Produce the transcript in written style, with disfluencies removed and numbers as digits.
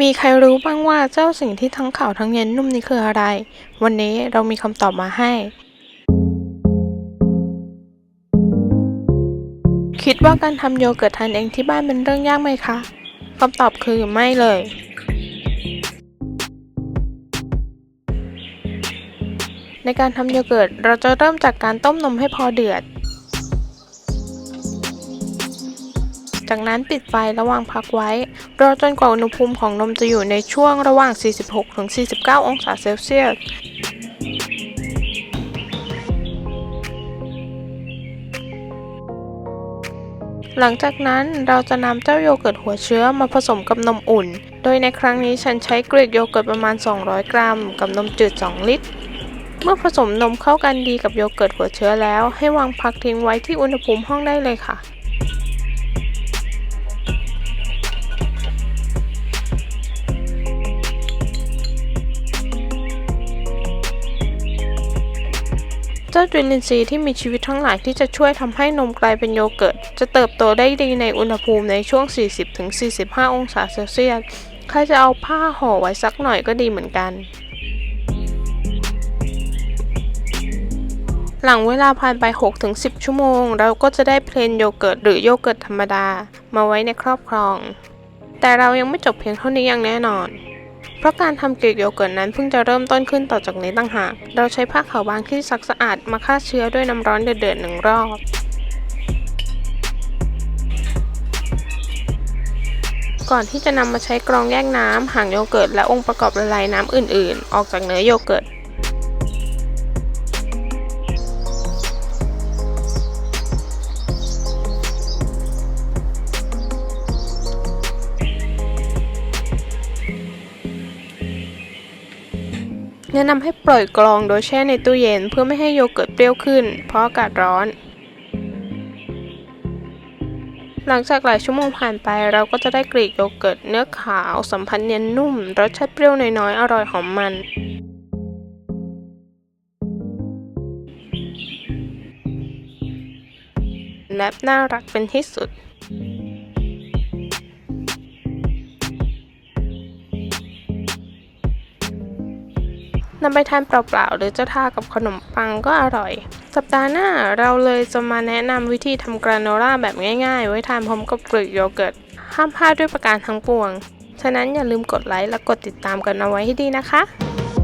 มีใครรู้บ้างว่าเจ้าสิ่งที่ทั้งขาวทั้งเย็นนุ่มนี้คืออะไร วันนี้เรามีคำตอบมาให้ คิดว่าการทำโยเกิร์ตทานเองที่บ้านเป็นเรื่องยากไหมคะ คำตอบคือไม่เลย ในการทำโยเกิร์ตเราจะเริ่มจากการต้มนมให้พอเดือด จากนั้นปิดไฟระวางพักไว้รอจนกว่าอุณหภูมิของนมจะอยู่ในช่วงระหว่าง 46-49 องศาเซลเซียส หลังจากนั้นเราจะนำเจ้าโยเกิร์ตหัวเชื้อมาผสมกับนมอุ่น โดยในครั้งนี้ฉันใช้เกรดโยเกิร์ตประมาณ 200 กรัมกับนมจืด 2 ลิตร เมื่อผสมนมเข้ากันดีกับโยเกิร์ตหัวเชื้อแล้วให้วางพักทิ้งไว้ที่อุณหภูมิห้องได้เลยค่ะ เจ้าจุลินทรีย์ที่มีชีวิตทั้งหลายที่จะช่วยทำให้นมกลายเป็นโยเกิร์ตจะเติบโตได้ดีในอุณหภูมิในช่วง 40-45 องศาเซลเซียส ใครจะเอาผ้าห่อไว้สักหน่อยก็ดีเหมือนกัน หลังเวลาผ่านไป 6-10 ชั่วโมงเราก็จะได้เพลนโยเกิร์ตหรือโยเกิร์ตธรรมดามาไว้ในครอบครอง แต่เรายังไม่จบเพียงเท่านี้อย่างแน่นอน เพราะการทำเกล็ดโยเกิร์ตนั้นเพิ่งจะเริ่มต้นขึ้นต่อจากนี้ต่างหาก เราใช้ผ้าขาวบางที่ซักสะอาดมาฆ่าเชื้อด้วยน้ำร้อนเดือดๆ1 รอบ ก่อนที่จะนำมาใช้กรองแยกน้ำหางโยเกิร์ตและองค์ประกอบละลายน้ำอื่นๆออกจากเนื้อโยเกิร์ตแนะนำให้ปล่อยกรองโดยแช่ในตู้เย็นเพื่อไม่ให้โยเกิร์ตเปรี้ยวขึ้นเพราะอากาศร้อน หลังจากหลายชั่วโมงผ่านไปเราก็จะได้กรีกโยเกิร์ตเนื้อขาวสัมผัสเนียนนุ่มรสชาติเปรี้ยวน้อยๆอร่อยหอมมันและน่ารักเป็นที่สุดนำไปทานเปล่าๆหรือจะทากับขนมปังก็อร่อย สัปดาห์หน้าเราเลยจะมาแนะนำวิธีทำกราโนล่าแบบง่ายๆไว้ทานพร้อมกับกรีกโยเกิร์ตห้ามพลาดด้วยประการทั้งปวง ฉะนั้นอย่าลืมกดไลค์และกดติดตามกันเอาไว้ให้ดีนะคะ